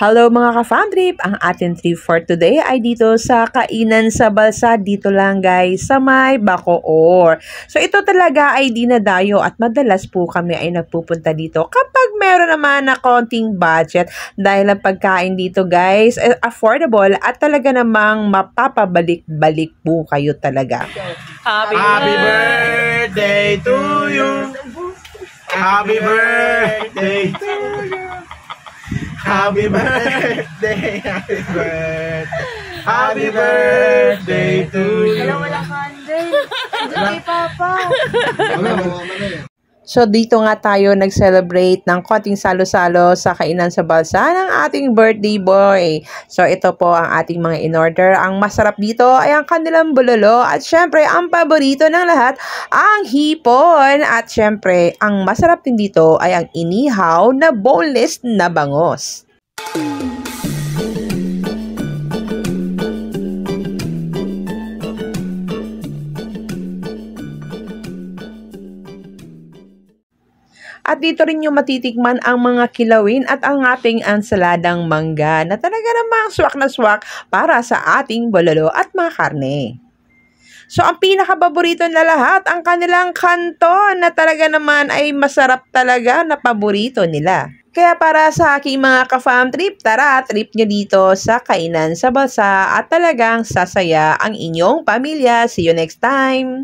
Hello mga ka-fam trip! Ang ating trip for today ay dito sa Kainan sa Balsa. Dito lang guys sa may Bacoor. So ito talaga ay dinadayo at madalas po kami ay nagpupunta dito kapag meron naman na konting budget. Dahil ang pagkain dito guys ay affordable at talaga namang mapapabalik-balik po kayo talaga. Happy birthday to you. Happy birthday to you. Happy birthday, happy birthday, happy birthday to you. Wala candle. Hindi Papa. So dito nga tayo nag-celebrate ng konting salo-salo sa Kainan sa Balsa ng ating birthday boy. So ito po ang ating mga in-order. Ang masarap dito ay ang kanilang bulalo at syempre ang paborito ng lahat, ang hipon. At syempre ang masarap din dito ay ang inihaw na boneless na bangos. At dito rin yung matitikman ang mga kilawin at ang ating ensaladang mangga na talaga namang swak na swak para sa ating bololo at mga karne. So ang pinakapaborito na lahat, ang kanilang kanton na talaga naman ay masarap talaga na paborito nila. Kaya para sa aking mga ka-fam trip, tara, trip nyo dito sa Kainan sa Balsa at talagang sasaya ang inyong pamilya. See you next time!